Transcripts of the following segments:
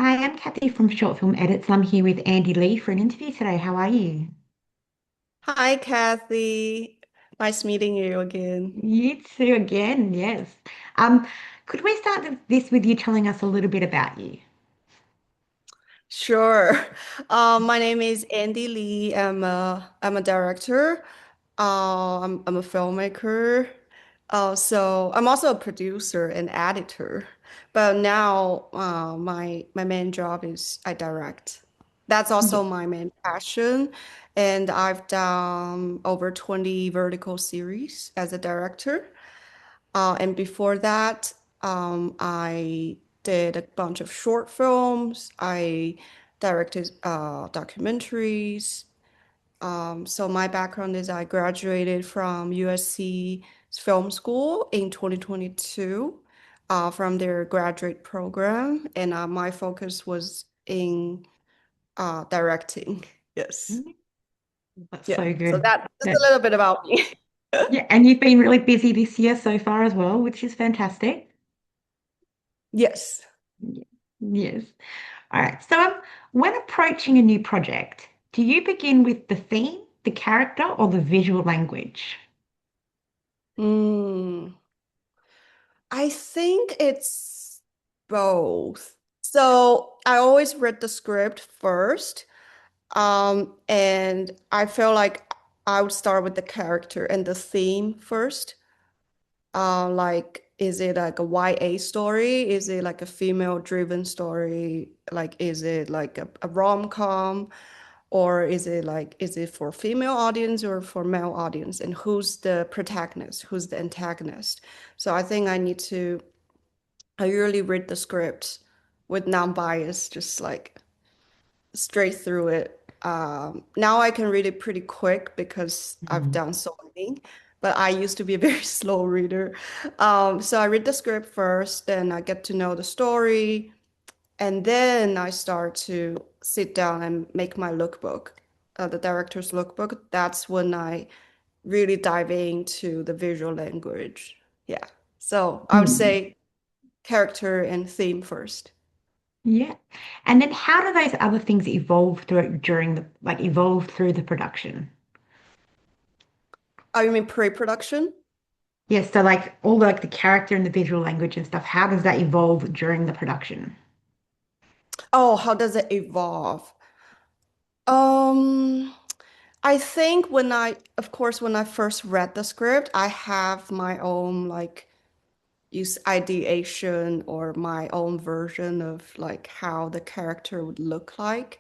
Hi, I'm Kathy from Short Film Edits. I'm here with Andy Lee for an interview today. How are you? Hi, Kathy. Nice meeting you again. You too again, yes. Um, could we start this with you telling us a little bit about you? Sure. My name is Andy Lee. I'm a director. I'm a filmmaker. So I'm also a producer and editor. But now my main job is I direct. That's Yeah. also my main passion. And I've done over 20 vertical series as a director. And before that, I did a bunch of short films. I directed documentaries. So my background is I graduated from USC Film School in 2022 from their graduate program, and my focus was in directing. Yes. Mm, that's Yeah. so So good. that's a That, little bit about me. yeah, and you've been really busy this year so far as well, which is fantastic. Yes. Yeah. Yes. All right. When approaching a new project, do you begin with the theme, the character, or the visual language? Mm. I think it's both. So I always read the script first, and I feel like I would start with the character and the theme first. Like, is it like a YA story? Is it like a female-driven story? Like, is it like a rom-com? Or is it for female audience or for male audience? And who's the protagonist? Who's the antagonist? So I think I usually read the script with non-bias, just like straight through it. Now I can read it pretty quick because I've Mm. done so many, but I used to be a very slow reader. So I read the script first, then I get to know the story, and then I start to sit down and make my lookbook, the director's lookbook. That's when I really dive into the visual language. Yeah. So I would Mm. say character and theme first. Yeah. And then how do those other things evolve evolve through the production? Oh, you mean pre-production? Yes, so all the character and the visual language and stuff, how does that evolve during the production? Oh, how does it evolve? Um, I think of course, when I first read the script, I have my own like use ideation or my own version of like how the character would look like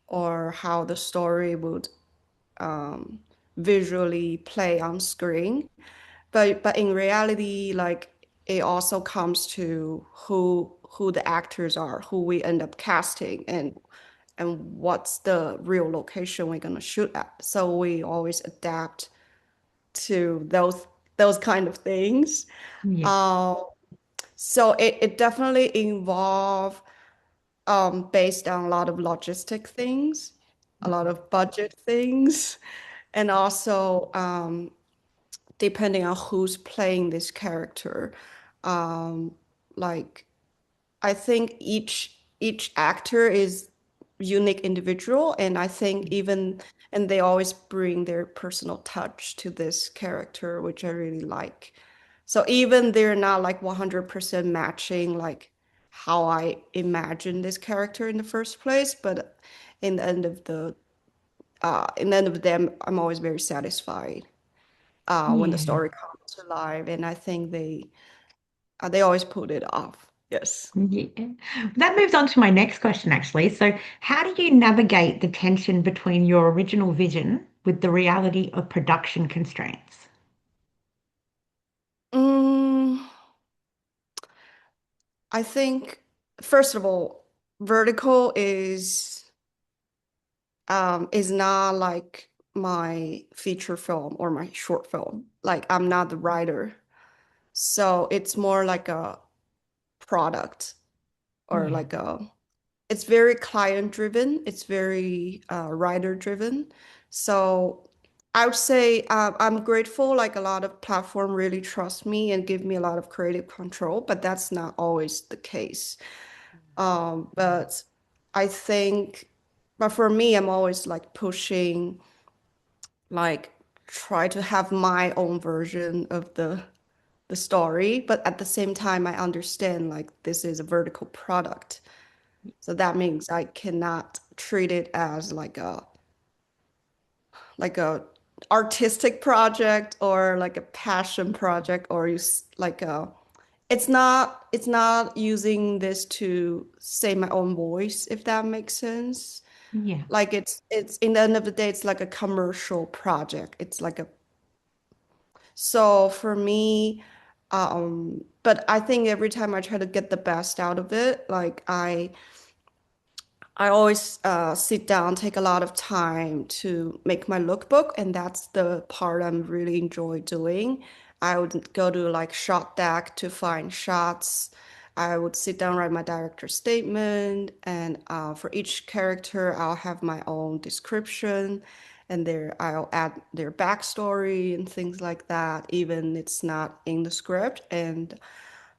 or how the story would um, visually play on screen. But in reality, like it also comes to who the actors are, who we end up casting, and what's the real location we're gonna shoot at. So we always adapt to those kind of things. Yeah. Um, so it definitely involve based on a lot of logistic things, a lot of budget things, and also depending on who's playing this character. Um, like I think each actor is unique individual, and I think even and they always bring their personal touch to this character, which I really like. So even they're not like 100% matching like how I imagined this character in the first place, but in the end of in the end of them, I'm always very satisfied when the Yeah. story comes to life, and I think they always pulled it off. Yes. Yeah. That moves on to my next question, actually. So, how do you navigate the tension between your original vision with the reality of production constraints? Mm, I think first of all, vertical is not like my feature film or my short film. Like I'm not the writer. So it's more like a product or Yeah. like a it's very client driven. It's very writer driven. So I would say I'm grateful. Like a lot of platform really trust me and give me a lot of creative control, but that's not always the case. But I think, but for me, I'm always like pushing, like try to have my own version of the story, but at the same time, I understand like this is a vertical product. So that means I cannot treat it as like a artistic project or like a passion project or like a it's not using this to say my own voice, if that makes sense. Yeah. Like it's in the end of the day, it's like a commercial project. It's like a so for me, but I think every time I try to get the best out of it, like I always sit down, take a lot of time to make my lookbook, and that's the part I'm really enjoy doing. I would go to like shot deck to find shots. I would sit down, write my director statement, and for each character, I'll have my own description, and there I'll add their backstory and things like that, even it's not in the script. And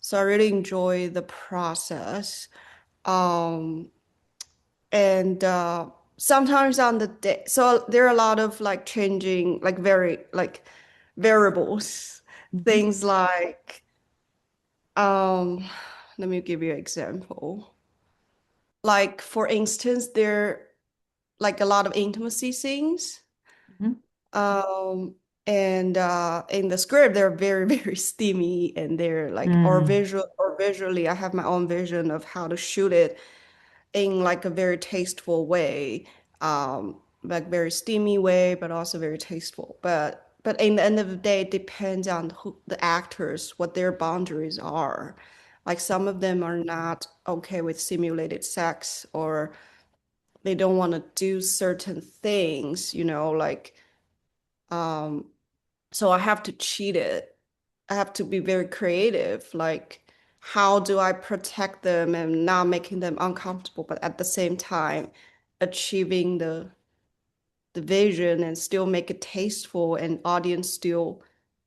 so I really enjoy the process. Um, and sometimes on the day, so there are a lot of like changing, like very like variables, Mhm. things like um, let me give you an example. Like for instance, there like a lot of intimacy scenes. Mhm. Um, and in the script, they're very, very steamy and they're like Mm. or visually, I have my own vision of how to shoot it in like a very tasteful way, like very steamy way, but also very tasteful. But in the end of the day, it depends on who the actors, what their boundaries are. Like some of them are not okay with simulated sex, or they don't want to do certain things, like um, so I have to cheat it. I have to be very creative. Like, how do I protect them and not making them uncomfortable, but at the same time achieving the vision and still make it tasteful and audience still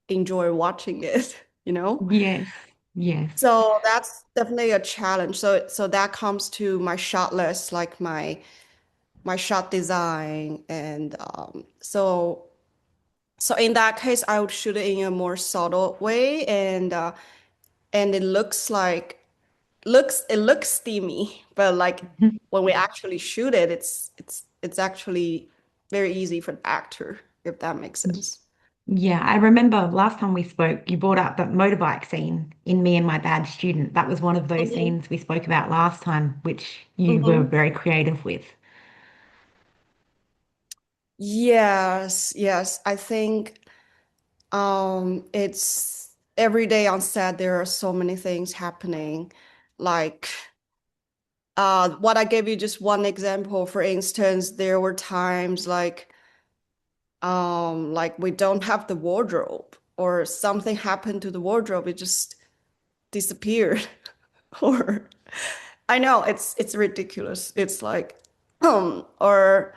enjoy watching it, you know? Yes. Yes. So that's definitely a challenge. So that comes to my shot list, like my shot design, and so in that case, I would shoot it in a more subtle way, and it looks steamy, but like Mhm. when we actually shoot it, it's actually very easy for the actor, if that makes sense. Yeah, I remember last time we spoke, you brought up that motorbike scene in Me and My Bad Student. That was one of those Mhm. scenes we spoke about last time, which you were Mhm. very creative with. Yes, yes. I think it's every day on set there are so many things happening. Like what I gave you just one example, for instance, there were times like we don't have the wardrobe or something happened to the wardrobe, it just disappeared. Or I know it's ridiculous. It's like or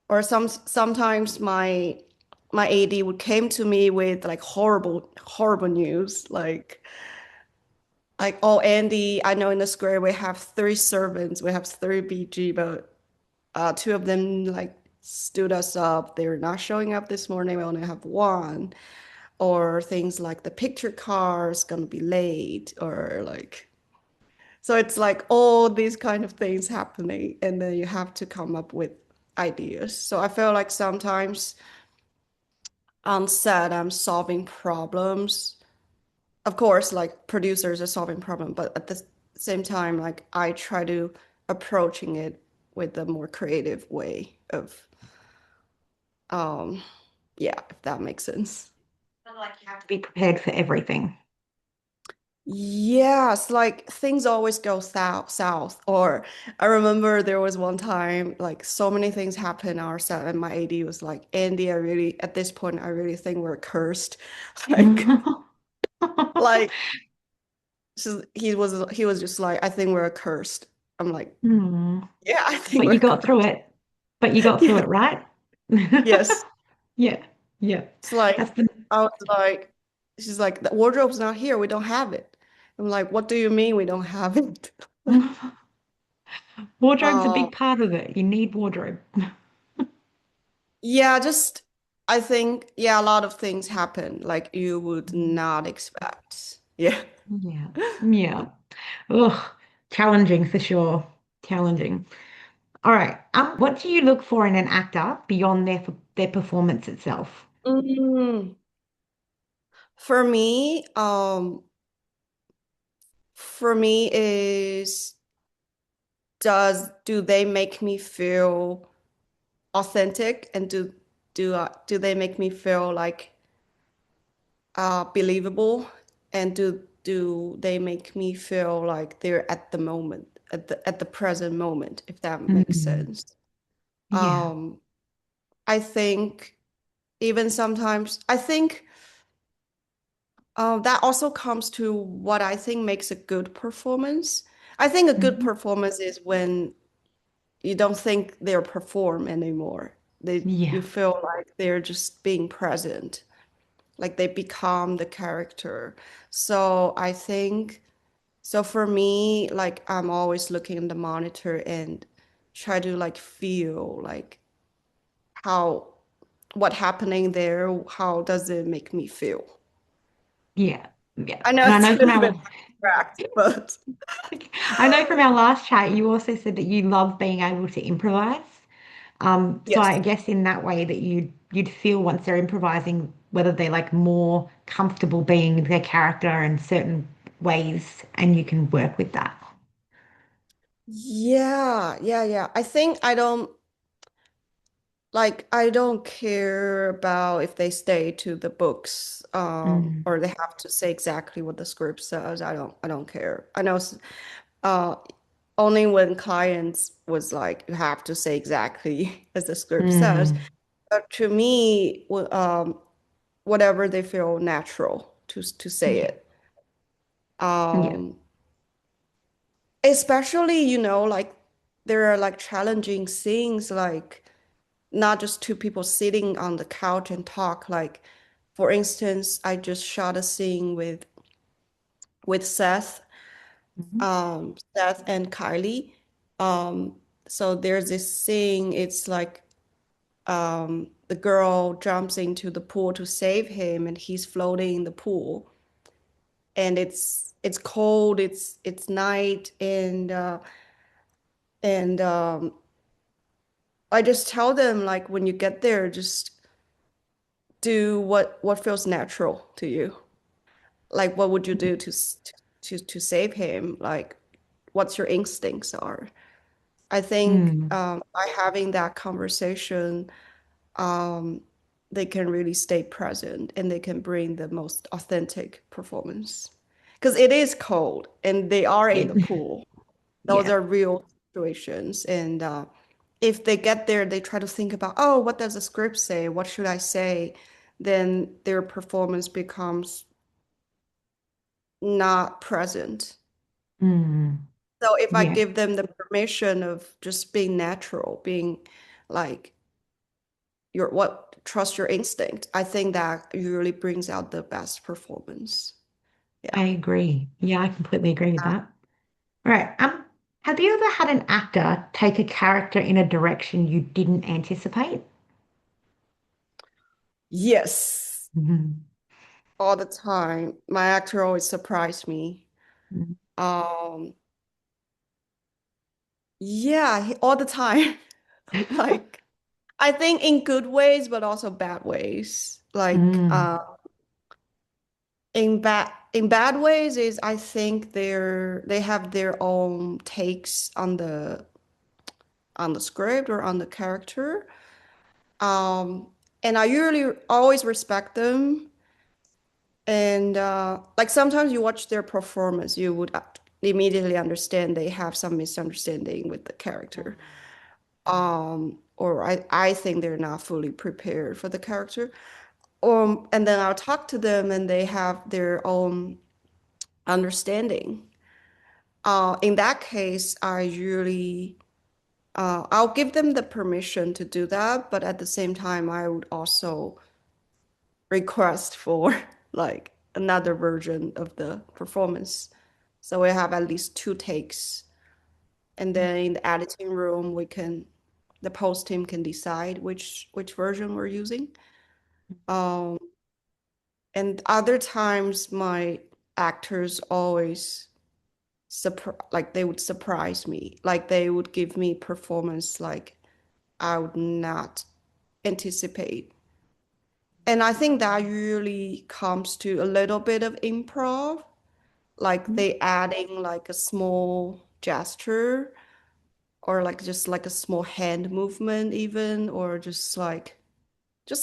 sometimes my AD would came to me with like horrible news, like, oh, Andy, I know in the square we have three servants, we have three BG, but two of them like stood us up. They're not showing up this morning. We only have one. Or things like the picture car is gonna be late, or like so it's like all these kind of things happening, and then you have to come up with ideas. So I feel like sometimes on set I'm solving problems. Of course, like producers are solving problem, but at the same time, like I try to approaching it with a more creative way of um yeah, if that makes sense. Feel like you have to be prepared for everything. Yes, like things always go south. Or I remember there was one time like so many things happened in our set, and my AD was like, Andy, at this point I really think we're cursed. Like like he was just like, I think we're cursed. I'm like, Hmm. yeah, I think But you we're got through cursed. it. But you got through Yeah, it, right? yes. Yeah. Yeah. It's like That's the I was like, she's like, the wardrobe's not here, we don't have it. I'm like, what do you mean we don't have it? Wardrobe's a Um, big part of it. You need wardrobe. yeah, just I think yeah, a lot of things happen like you would not expect. Yeah. Yeah. Yeah. Ugh. Challenging for sure. Challenging. All right. What do you look for in an actor beyond their performance itself? Mm, for me, is do they make me feel authentic and do they make me feel like believable and do they make me feel like they're at the moment at the present moment if that makes Mm, sense. yeah. um I think even sometimes I think that also comes to what I think makes a good performance. I think a good Mhm. performance is when you don't think they're perform anymore. You Yeah. feel like they're just being present, like they become the character. So I think so for me, like I'm always looking at the monitor and try to like feel like how what happening there, how does it make me feel? Yeah. Yeah. I know And I it's a know from little our bit abstract, but I know from our last chat, you also said that you love being able to improvise. So I yes. guess in that way that you'd feel once they're improvising whether they're like more comfortable being their character in certain ways, and you can work with that. Yeah, yeah, yeah. I think I don't care about if they stay to the books, Mm, or they have to say exactly what the script says. I don't care. I know uh only when clients was like you have to say exactly as the script says. mm, But to me, whatever they feel natural to say yeah, it. yeah, Um, especially, like there are like challenging things like not just two people sitting on the couch and talk. Like, for instance, I just shot a scene with mhm, Seth and Kylie. Um, so there's this scene, it's like the girl jumps into the pool to save him, and he's floating in the pool, and it's cold, it's night, and I just tell them like when you get there, just do what feels natural to you. Like what would you do to save him? Like what's your instincts are? I think mm, by having that conversation, um, they can really stay present and they can bring the most authentic performance. Because it is cold and they are yeah, in the pool. Those yeah, are real situations. And if they get there, they try to think about, oh, what does the script say? What should I say? Then their performance becomes not present. mm, So if I yeah. give them the permission of just being natural, being like trust your instinct, I think that usually brings out the best performance. Yeah. I agree. Yeah, I completely agree with that. All right. Have you ever had an actor take a character in a direction you didn't anticipate? Yes, Mhm. all the time. My actor always surprised me. Mhm. Um, yeah, all the time. Like, I think in good ways, but also bad ways. Like, Mm, in bad ways is I think they have their own takes on the script or on the character. Um, and I usually always respect them. And like sometimes you watch their performance, you would immediately understand they have some misunderstanding with the character. Or I think they're not fully prepared for the character. And then I'll talk to them and they have their own understanding. In that case, I'll give them the permission to do that, but at the same time, I would also request for like another version of the performance. So we have at least two takes. And then in the editing room, the post team can decide which version we're using. Um, and other times my actors always like they would surprise me. Like they would give me performance like I would not anticipate. And I think that usually comes to a little bit of improv, like they adding like a small gesture or like just like a small hand movement even, or just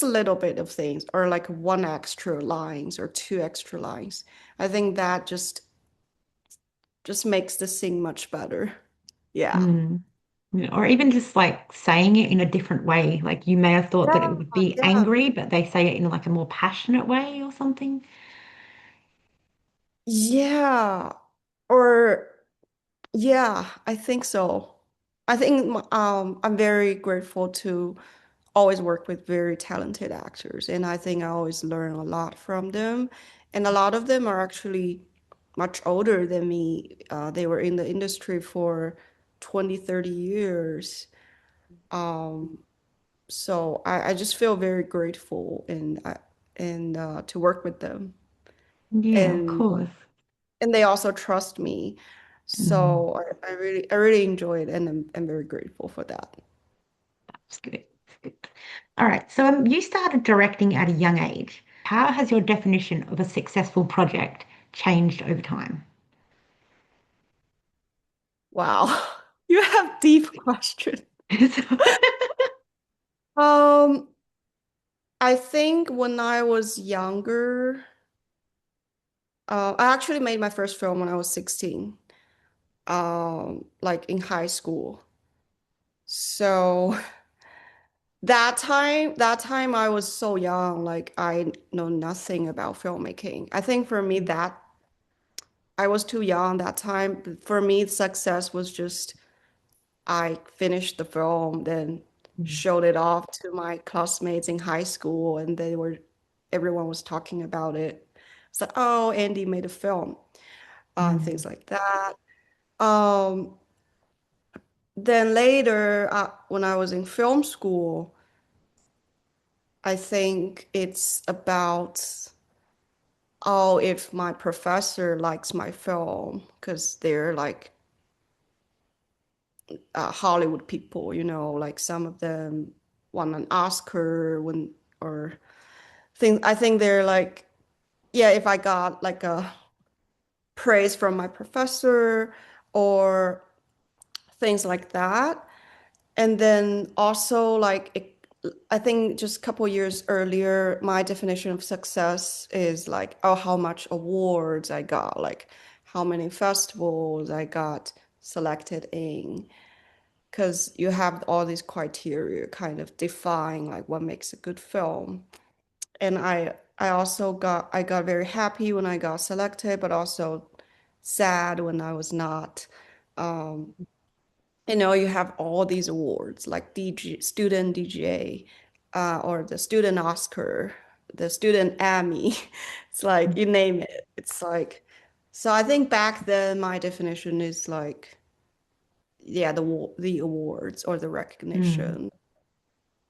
a little bit of things, or like one extra lines or two extra lines. I think that just makes the scene much better. Yeah. Mm. Yeah, or even just like saying it in a different way. Like you may have thought that it Yeah, would be yeah. angry, but they say it in like a more passionate way or something. Yeah. Or yeah, I think so. I think I'm very grateful to always work with very talented actors, and I think I always learn a lot from them. And a lot of them are actually much older than me. They were in the industry for 20, 30 years. Um, so I just feel very grateful and to work with them. Yeah, of And course. and they also trust me. Mm, So I really enjoy it, and I'm very grateful for that. that's good. That's good. All right. So you started directing at a young age. How has your definition of a successful project changed over time? Wow, you have deep questions. So- Um, I think when I was younger, I actually made my first film when I was 16, like in high school. So that time I was so young, like I know nothing about filmmaking. I think for me that I was too young that time. For me, success was just I finished the film, then Mm, showed it off to my classmates in high school, and everyone was talking about it. It's like, oh, Andy made a film, and mm, things like that. Um, then later, when I was in film school, I think it's about, oh, if my professor likes my film, because they're like Hollywood people, like some of them won an Oscar or things. I think they're like, yeah, if I got like a praise from my professor or things like that. And then also I think just a couple years earlier, my definition of success is like, oh, how much awards I got, like how many festivals I got selected in. Because you have all these criteria kind of define like what makes a good film. And I got very happy when I got selected, but also sad when I was not. Um, you have all these awards like DG, student DGA, or the student Oscar, the student Emmy. It's like mm, you name it. It's like, so I think back then my definition is like, yeah, the awards or the mm, recognition.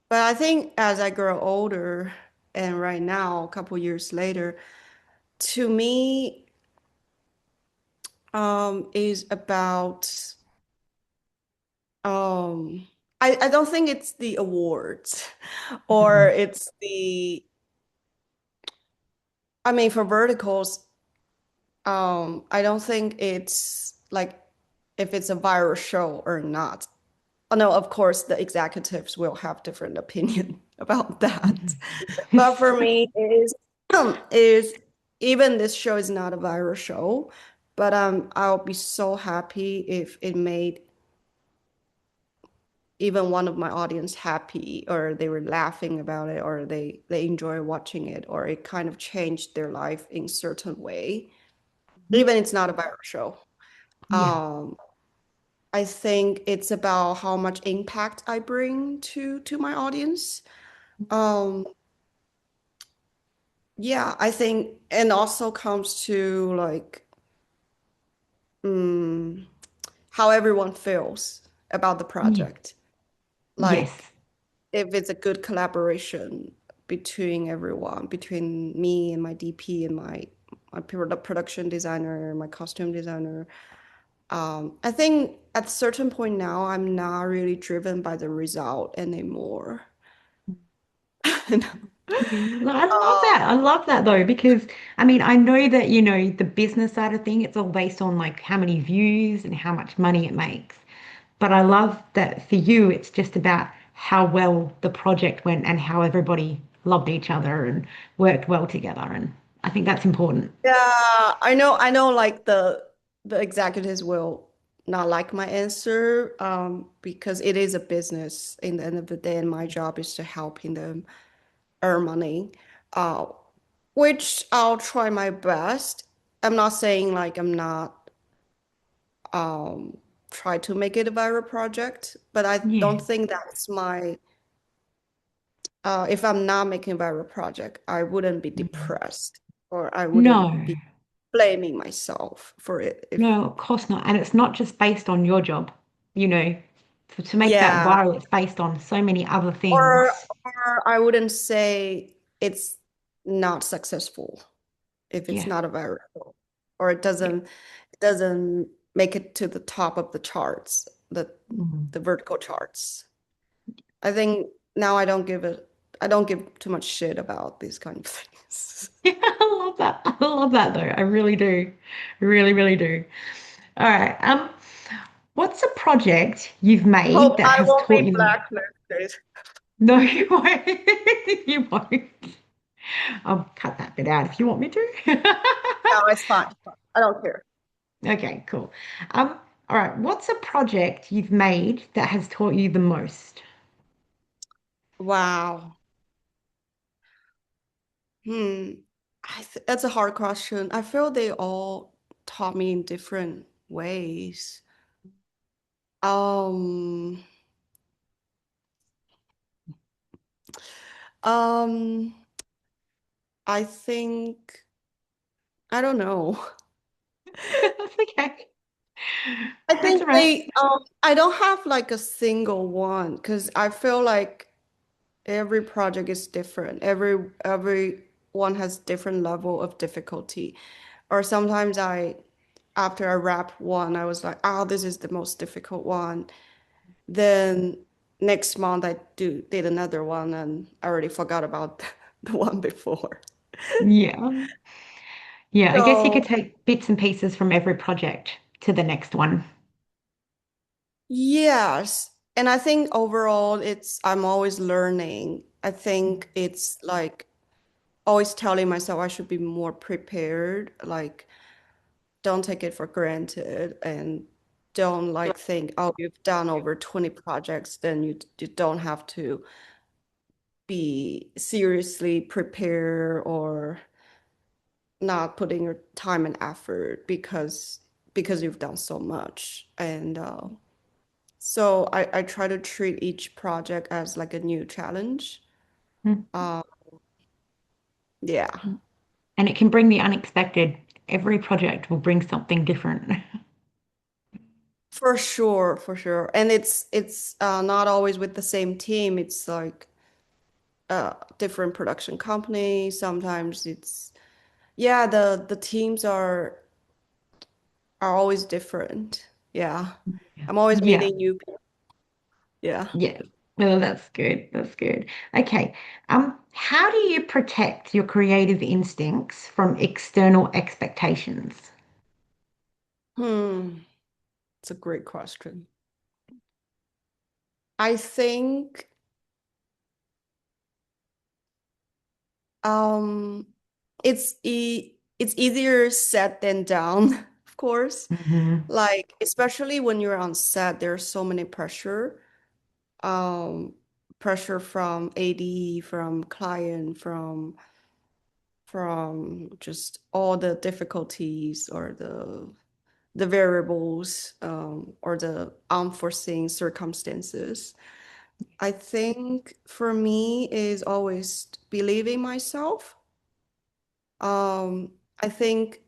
But I think as I grow older and right now, a couple years later, to me, is about um I don't think it's the awards or mm, it's I mean for verticals, I don't think it's like if it's a viral show or not. Oh no, of course the executives will have different opinion about that. But for mm. me, it is even this show is not a viral show, but I'll be so happy if it made even one of my audience happy, or they were laughing about it, or they enjoy watching it, or it kind of changed their life in certain way. Even it's not a viral show. Yeah. Um, I think it's about how much impact I bring to my audience. Um, yeah, I think, and also comes to like, mm, how everyone feels about the Yeah. project. Like Yes. if it's a good collaboration between everyone, between me and my DP and my production designer, my costume designer. I think at a certain point now, I'm not really driven by the result anymore. Yeah, no, I love that. I love that though, because I mean, I know that, the business side of thing, it's all based on like how many views and how much money it makes. But I love that for you, it's just about how well the project went and how everybody loved each other and worked well together. And I think that's important. Yeah, I know like the executives will not like my answer because it is a business in the end of the day, and my job is to helping them earn money. Uh, which I'll try my best. I'm not saying like I'm not um try to make it a viral project, but I Yeah. don't think that's my if I'm not making a viral project, I wouldn't be Mm. depressed or I No, wouldn't be blaming myself for it if no, of course not. And it's not just based on your job, you know, to make that yeah, viral, it's based on so many other or things. or I wouldn't say it's not successful if it's Yeah. not a viral or Yeah. it doesn't make it to the top of the charts, Mhm. the vertical charts. I think now I don't give too much shit about these kind of things. Yeah, I love that. I love that though. I really do. Really, really do. All right. What's a project you've made Hope that I has won't taught be you the most? blacklisted. No, you won't. You won't. I'll cut that bit out if you want me to. No, it's fine. It's fine. I don't care. Okay, cool. All right. What's a project you've made that has taught you the most? Wow. Hmm. That's a hard question. I feel they all taught me in different ways. Um, um, I think I don't know. That's okay. I That's think all right. I don't have like a single one because I feel like every project is different. Every one has different level of difficulty. Or sometimes after I wrap one, I was like, oh, this is the most difficult one. Then next month I did another one and I already forgot about the one before. Yeah. Yeah. I guess you could So take bits and pieces from every project to the next one. yes. And I think overall I'm always learning. I think it's like always telling myself I should be more prepared, like don't take it for granted and don't like think, oh, you've done over 20 projects, then you don't have to be seriously prepare or not putting your time and effort because you've done so much. And so I try to treat each project as like a new challenge. Mm. Uh, yeah, And it can bring the unexpected. Every project will bring something different. for sure, for sure. And it's not always with the same team. It's like different production companies. Sometimes it's yeah, the teams are always different. Yeah. Yeah. I'm always Yeah. meeting new people. Yeah. Yeah. Well, that's good. That's good. Okay. How do you protect your creative instincts from external expectations? Hmm. It's a great question. I think um it's easier said than done, of course. Hmm. Like especially when you're on set, there's so many pressure. Um Pressure from AD, from client, from just all the difficulties or the variables or the unforeseen circumstances. I think for me is always believing myself. I think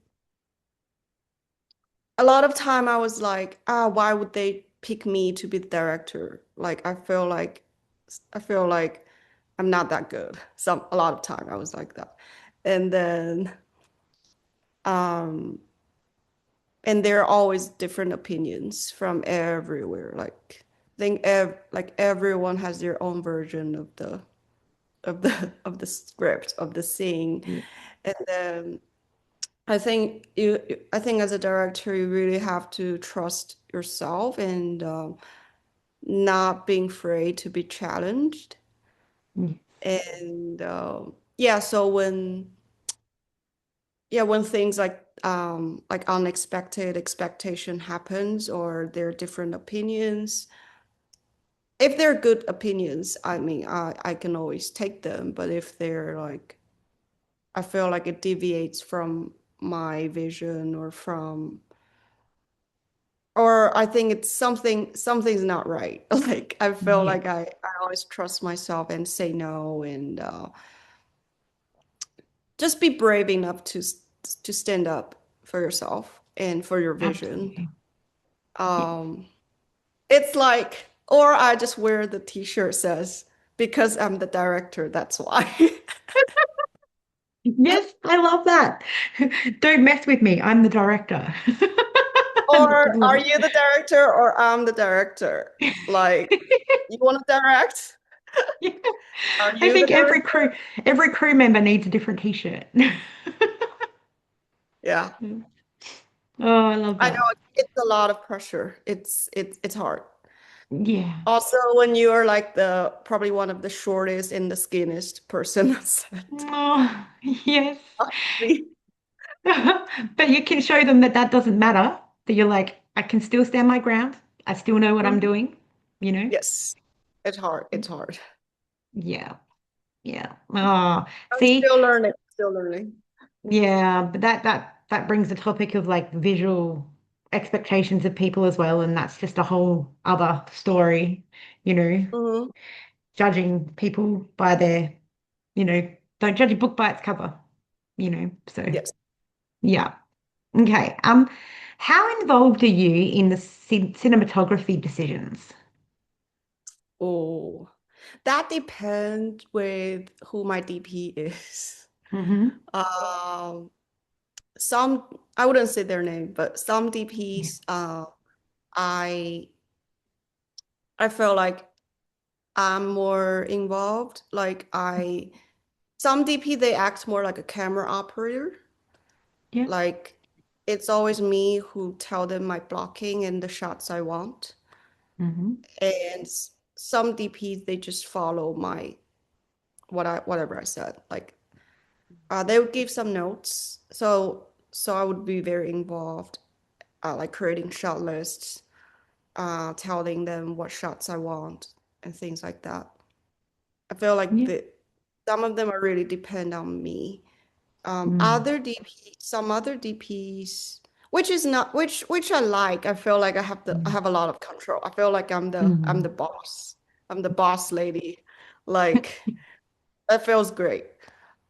a lot of time I was like, why would they pick me to be the director? Like I feel like I'm not that good. A lot of time I was like that. And then um and there are always different opinions from everywhere. Like I think like everyone has their own version of the script of the scene. Yeah. And then I think as a director, you really have to trust yourself and not being afraid to be challenged. Yeah. And yeah, so when things like unexpected expectation happens or there are different opinions, if they're good opinions, I mean, I can always take them. But if they're like, I feel like it deviates from my vision or I think it's something's not right. Like I feel Yeah. like I always trust myself and say no and just be brave enough to stand up for yourself and for your vision. Absolutely. Yeah. Um, it's like, or I just wear the t-shirt says because I'm the director, that's why. Yes, I love that. Don't mess with me. I'm the director. I Or love are you the director or I'm the director? Like, you want to direct? it. Are I you the think director? every crew member needs a different t-shirt. Yeah. Oh, I love I know that. it's a lot of pressure. It's hard. Yeah. Also, when you are like the probably one of the shortest and the skinniest person on set. Oh, yes. Honestly. But you can show them that that doesn't matter. That you're like, I can still stand my ground. I still know what I'm Mhm. doing, you know? Yes, it's hard. It's hard. Yeah. Yeah. Oh, I'm see, still learning. Still learning. yeah, but that brings the topic of like visual expectations of people as well, and that's just a whole other story, you know, Hmm. judging people by their, you know, don't judge a book by its cover, you know. So Yes. yeah. Okay. How involved are you in the cinematography decisions? Oh, that depends with who my DP is. Mm-hmm. Um, some I wouldn't say their name, but some Yeah. DPs, I I feel like I'm more involved. Some DP they act more like a camera operator. Yeah. Like it's always me who tell them my blocking and the shots I want. Mm-hmm. And some DPs they just follow my whatever I said. Like they would give some notes. So I would be very involved, like creating shot lists, telling them what shots I want and things like that. I feel like Yeah. the some of them are really depend on me. Mm. Some other DPs, which is not which I like. I feel like I Mm. have a lot of control. I feel like I'm the Mm. boss. I'm the boss lady. Like that feels great.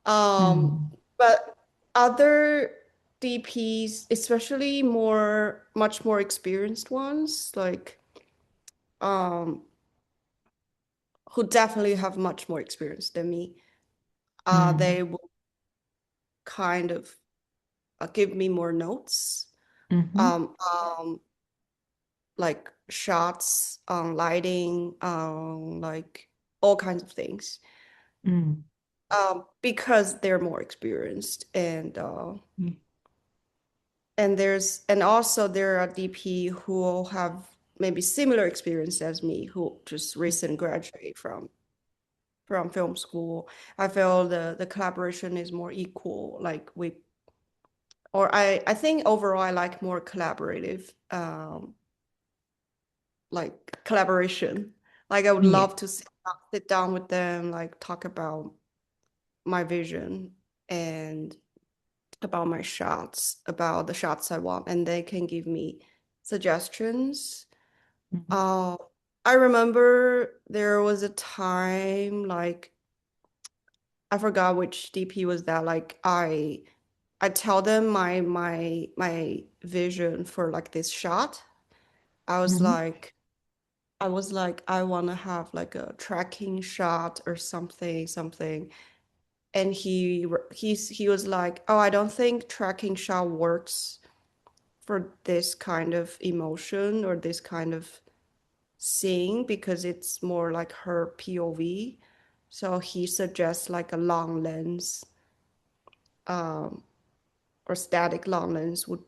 Um, Mm. but other DPs, especially much more experienced ones, like um, who definitely have much more experience than me, Mm. they will kind of give me more notes. Mm-hmm. Um, um, like shots, lighting, like all kinds of things. Mm. Because they're more experienced and also there are DP who have maybe similar experience as me who just recently graduate from film school. I feel the collaboration is more equal. Like I think overall I like more collaborative like collaboration. Like I would Yeah. love to sit down with them, like talk about my vision and about my shots, about the shots I want, and they can give me suggestions. Mhm. Uh, I remember there was a time like I forgot which DP was that. Like I tell them my vision for like this shot. I was Hmm. like, I was like, I want to have like a tracking shot or something. And he was like, oh, I don't think tracking shot works for this kind of emotion or this kind of scene because it's more like her POV. So he suggests like a long lens, um, or static long lens would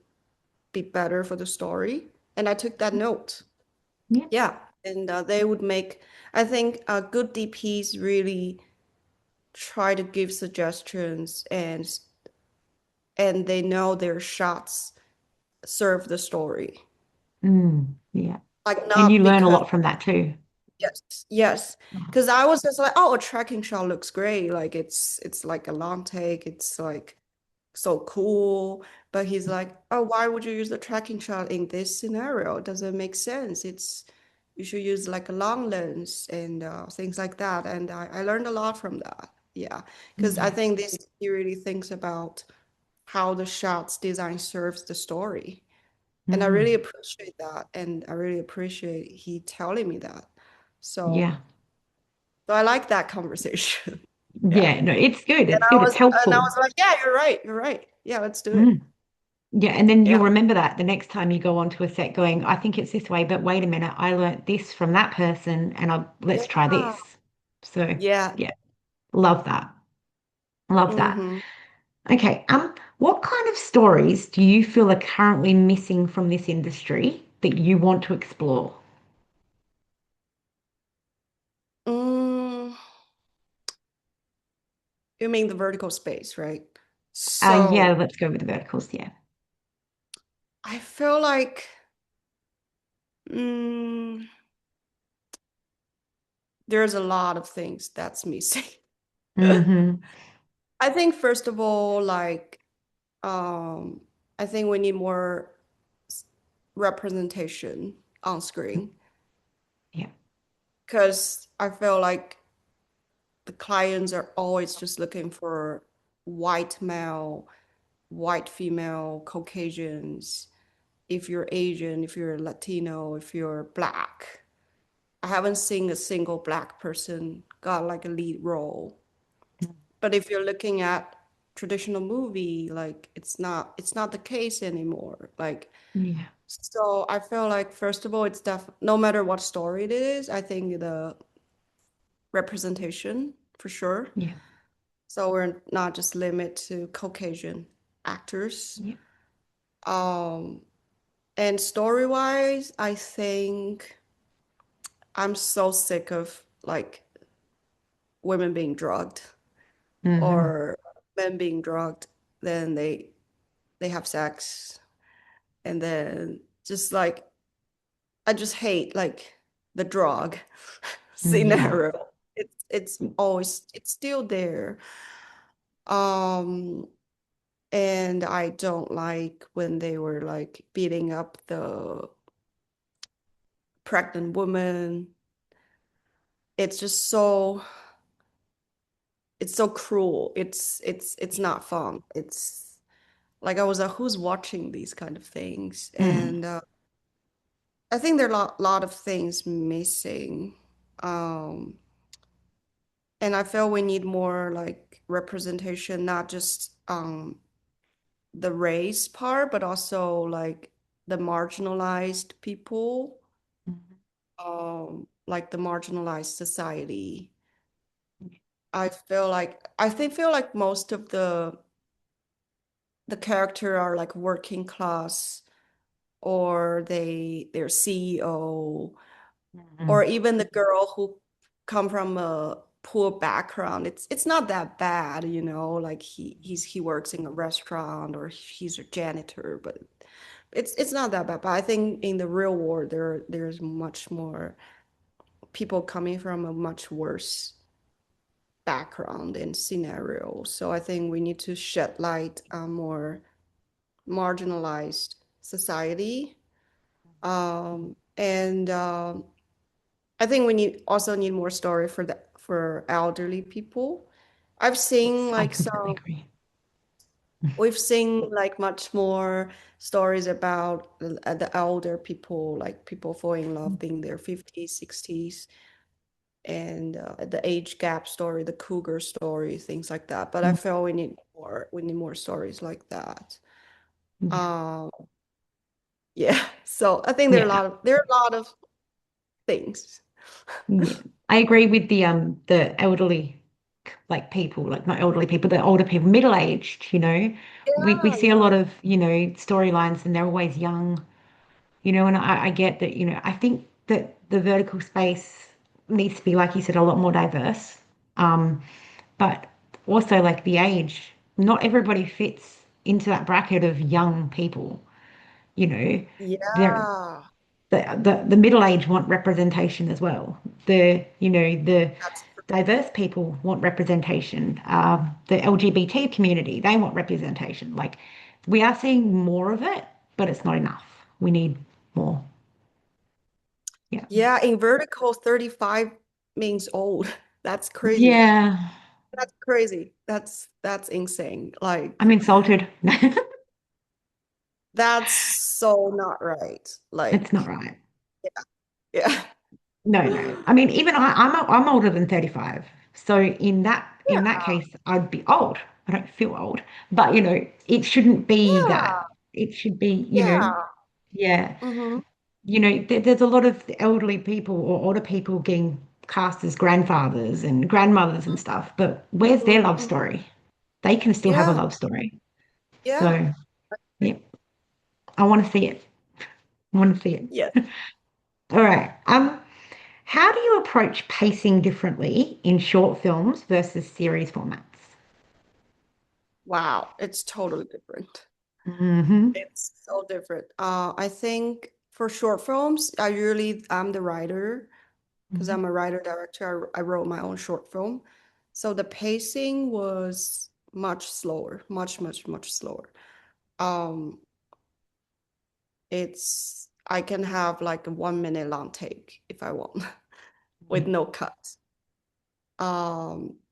be better for the story. And I took that note. Yeah. Yeah. And they would make, I think good DPs really try to give suggestions, and they know their shots serve the story. Mm, yeah. Like And you not learn a because lot from that too. yes, yes. Because I was just like, oh, a tracking shot looks great. Like it's like a long take. It's like so cool. But he's like, oh, why would you use the tracking shot in this scenario? It doesn't make sense. It's you should use like a long lens and things like that. And I learned a lot from that. Yeah, because I Yeah. think this he really thinks about how the shots design serves the story. And I really Mm, appreciate that. And I really appreciate he telling me that. So, yeah. so I like that conversation. Yeah. Yeah. No, it's good. And It's I good. It's was and I helpful. was like, yeah, you're right. You're right. Yeah, let's do it. Mm. Yeah. And then you'll Yeah. remember that the next time you go onto a set going, I think it's this way, but wait a minute, I learnt this from that person and let's try Yeah. this. So Yeah. yeah, love that. Love that. Mm-hmm. Okay. What kind of stories do you feel are currently missing from this industry that you want to explore? Mm, you mean the vertical space, right? Yeah, So let's go with the verticals. Yeah. I feel like mm, there's a lot of things that's missing. Hmm. I think first of all, like Um, I think we need more representation on screen Yeah. because I feel like the clients are always just looking for white male, white female, Caucasians. If you're Asian, if you're Latino, if you're Black. I haven't seen a single Black person got like a lead role. But if you're looking at traditional movie, like it's not the case anymore. Like Yeah. so I feel like first of all, it's no matter what story it is, I think the representation for sure. Yeah. So we're not just limit to Caucasian actors. Yeah. Um, and story-wise, I think I'm so sick of like women being drugged Hmm. or men being drugged, then they have sex and then just like I just hate like the drug Yeah. scenario. It's always it's still there. Um, and I don't like when they were like beating up the pregnant woman. It's just so it's so cruel. It's not fun. It's like I was like, who's watching these kind of things? Mm. And I think there are a lot of things missing. Um, And I feel we need more like representation, not just the race part, but also like the marginalized people, like the marginalized society. I feel like most of the character are like working class or they're CEO or Mhm. even the girl who come from a poor background. It's not that bad, like he works in a restaurant or he's a janitor, but it's not that bad. But I think in the real world there's much more people coming from a much worse background and scenario. So I think we need to shed light on more marginalized society. And I think we also need more story for elderly people. I've Yes, seen I like completely some agree. we've seen like much more stories about the elder people, like people falling in love in their 50s, 60s, and the age gap story, the cougar story, things like that. But I Mm, feel we need more stories like that. yeah, Um, yeah. So I think yeah, there are a lot of things. yeah. I agree with the elderly like people, like not elderly people, the older people, middle-aged, we Yeah, see a yeah. lot of, storylines and they're always young, and I get that, I think that the vertical space needs to be, like you said, a lot more diverse. Um, but also like the age, not everybody fits into that bracket of young people, you know. They're Yeah. the middle age want representation as well. The That's diverse people want representation. The LGBT community, they want representation. Like we are seeing more of it, but it's not enough. We need more. Yeah. yeah, in vertical, 35 means old. That's crazy. Yeah. That's crazy. That's insane. I'm Like insulted. that's so not right. It's not Like right. yeah. No, no. I mean, even I'm older than 35. So in that Yeah. case, I'd be old. I don't feel old, but it shouldn't be that. Yeah. It should be, Yeah. yeah. Hmm. There's a lot of elderly people or older people getting cast as grandfathers and grandmothers and stuff, but where's their Hmm. love story? They can still have a Yeah. love story. Yeah. So, yeah, I want to see it. I want to see it. Yes. All right. How do you approach pacing differently in short films versus series formats? Wow. It's totally different. Hmm. It's so different. I think for short films, I'm the writer because I'm a writer director. I wrote my own short film. So the pacing was much slower, much, much, much slower. Um, I can have like a 1 minute long take if I want with no cuts.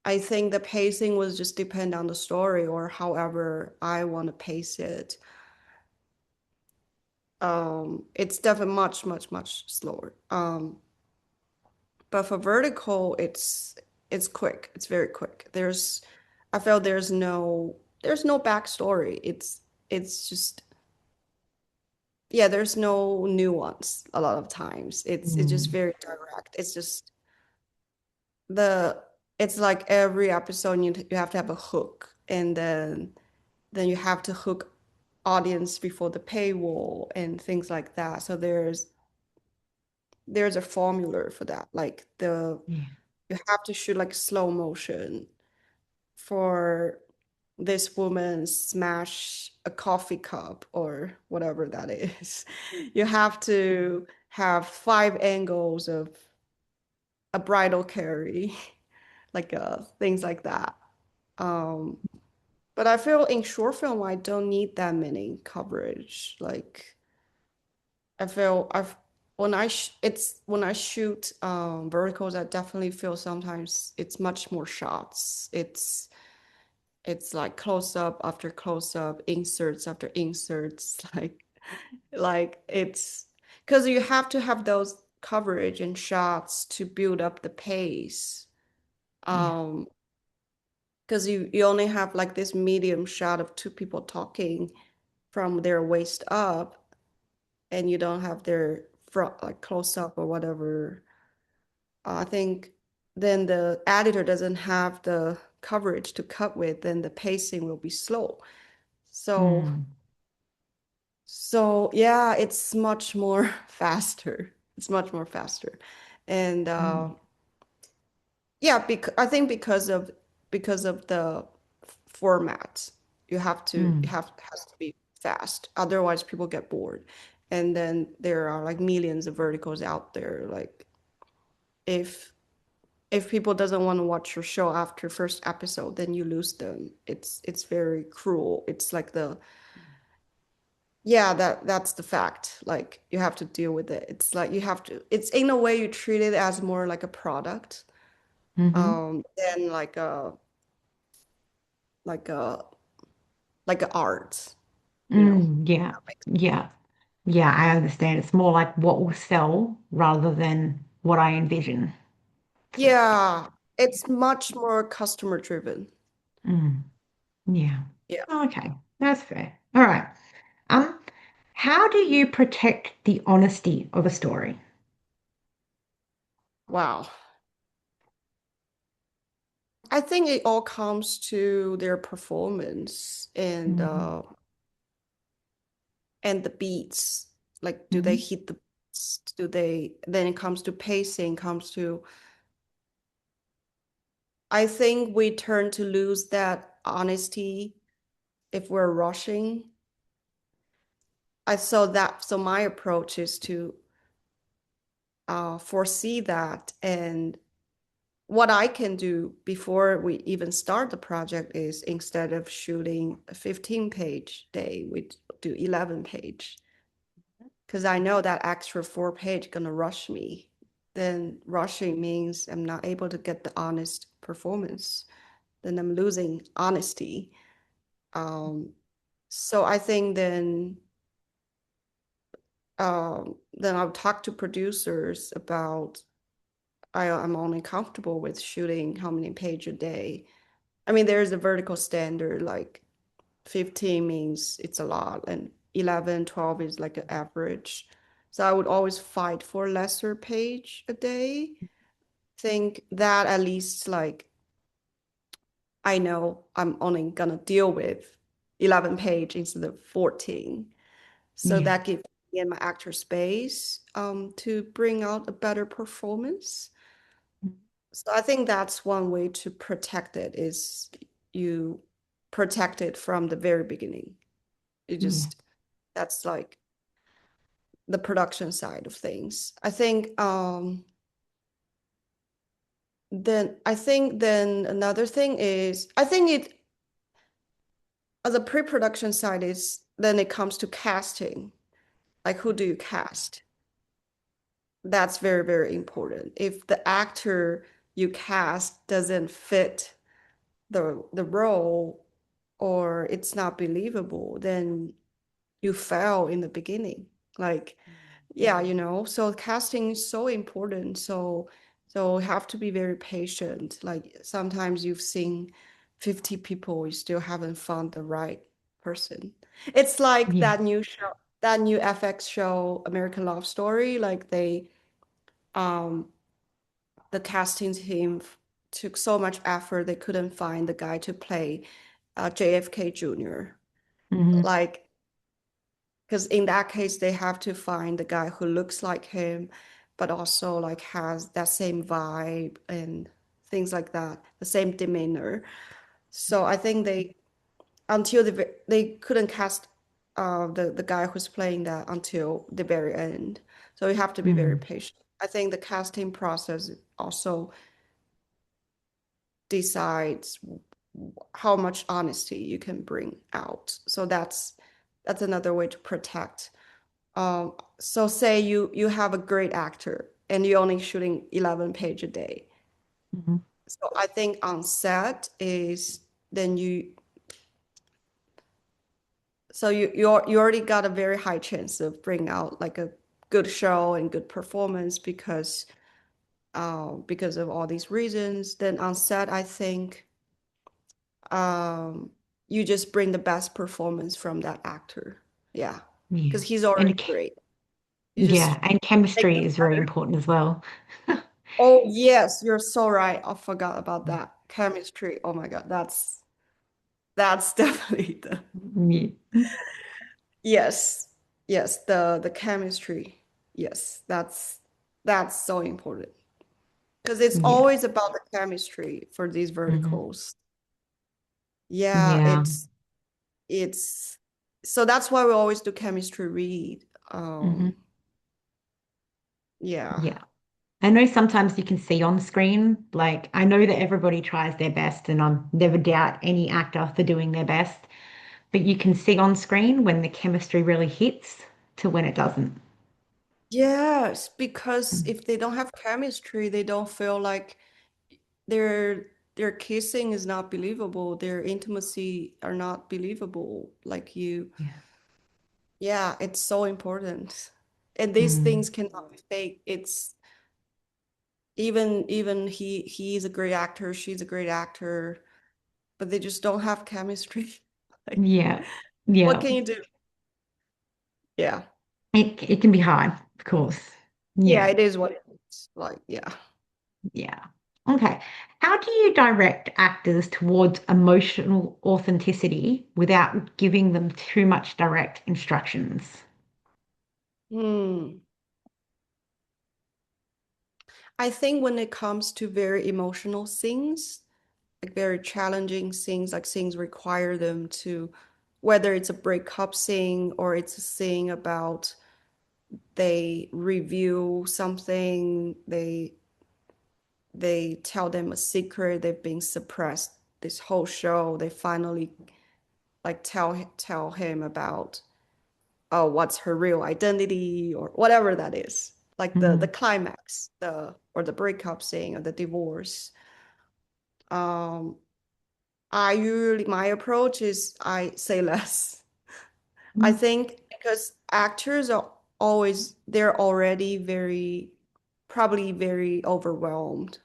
I think the pacing was just depend on the story or however I want to pace it. It's definitely much, much, much slower. But for vertical, it's quick. It's very quick. I felt there's no backstory. It's just yeah, there's no nuance a lot of times. It's just Mm, very direct. It's just the it's like every episode you have to have a hook and then you have to hook audience before the paywall and things like that. So there's a formula for that. Like yeah, you have to shoot like slow motion for this woman smash a coffee cup or whatever that is. You have to have 5 angles of a bridal carry, like things like that. Um, but I feel in short film I don't need that many coverage. Like I feel I've when I sh it's when I shoot verticals, I definitely feel sometimes it's much more shots. It's like close up after close up, inserts after inserts, like it's because you have to have those coverage and shots to build up the pace. yeah, Um, because you only have like this medium shot of two people talking from their waist up, and you don't have their front like close up or whatever. I think then the editor doesn't have the coverage to cut with, then the pacing will be slow. So mm, So yeah, it's much more faster. It's much more faster. And mm, yeah, I think because of the format, mm, has to be fast. Otherwise people get bored. And then there are like millions of verticals out there. Like if if people doesn't want to watch your show after first episode, then you lose them. It's very cruel. It's like the Yeah, that's the fact. Like you have to deal with it. It's like you have to, it's in a way you treat it as more like a product, hmm than like a like art, you know. Yeah, yeah, yeah, I understand. It's more like what will sell rather than what I envision. So, Yeah, it's much more customer driven. mm, yeah. Yeah. Okay, that's fair. All right. Um, how do you protect the honesty of a story? Wow. I think it all comes to their performance Hmm. and the beats. Like, do they Hmm. hit the beats? Do they, then it comes to pacing, comes to, I think we turn to lose that honesty if we're rushing. So my approach is to foresee that. And what I can do before we even start the project is instead of shooting a 15-page day, we do 11-page. Because I know that extra 4 page gonna rush me. Then rushing means I'm not able to get the honest performance. Then I'm losing honesty. Um, so I think then I'll talk to producers about I'm only comfortable with shooting how many page a day. I mean, there's a vertical standard, like 15 means it's a lot, and 11, 12 is like an average. So I would always fight for lesser page a day. Think that at least like I know I'm only gonna deal with 11 page instead of 14. So Yeah. that gives me and my actor space to bring out a better performance. So I think that's one way to protect it is you protect it from the very beginning. You Yeah. just that's like the production side of things. I think then another thing is I think it as a pre-production side is then it comes to casting. Like who do you cast? That's very, very important. If the actor you cast doesn't fit the role or it's not believable, then you fail in the beginning. Like, yeah, Yeah. so casting is so important. So you have to be very patient. Like sometimes you've seen 50 people, you still haven't found the right person. It's like Yeah. that new FX show, American Love Story, like um the casting team took so much effort they couldn't find the guy to play JFK Jr. Hmm. Like, because in that case, they have to find the guy who looks like him, but also like has that same vibe and things like that, the same demeanor. So I think they couldn't cast the guy who's playing that until the very end. So you have to be very Mm. patient. I think the casting process also decides how much honesty you can bring out. So that's another way to protect. So say you have a great actor and you're only shooting 11 page a day. Hmm. So I think on set is then you already got a very high chance of bringing out like a good show and good performance because of all these reasons. Then on set, I think um, you just bring the best performance from that actor. Yeah, Yeah. because he's already And great. You yeah, just and make chemistry the is very important as well. Oh, yes, you're so right. I forgot about that. Chemistry. Oh my God, that's definitely the Yeah. yes. Yes, the chemistry. Yes, that's so important. Because it's Yeah. always about the chemistry for these Hmm. verticals. Yeah, Yeah. it's so that's why we always do chemistry read. Hmm. Yeah. Yeah. I know sometimes you can see on screen, like, I know that everybody tries their best, and I never doubt any actor for doing their best, but you can see on screen when the chemistry really hits to when it doesn't. Yes, because Mm. if they don't have chemistry, they don't feel like they're their kissing is not believable, their intimacy are not believable. Like you, Yeah. yeah, it's so important. And these Mm. things cannot be fake. It's even he's a great actor, she's a great actor, but they just don't have chemistry. Like, Yeah. what Yeah. can you do? Yeah. It can be hard, of course. Yeah, Yeah. it is what it is. Like, yeah. Yeah. Okay. How do you direct actors towards emotional authenticity without giving them too much direct instructions? Hmm. I think when it comes to very emotional scenes, like very challenging scenes, like scenes require them to, whether it's a breakup scene or it's a scene about they review something, they tell them a secret they've been suppressed this whole show. They finally like tell him about, oh, what's her real identity or whatever that is. Like the Mm. climax, the or the breakup scene or the divorce. Um, I usually my approach is I say less. I Mm. think because actors are always they're already very probably very overwhelmed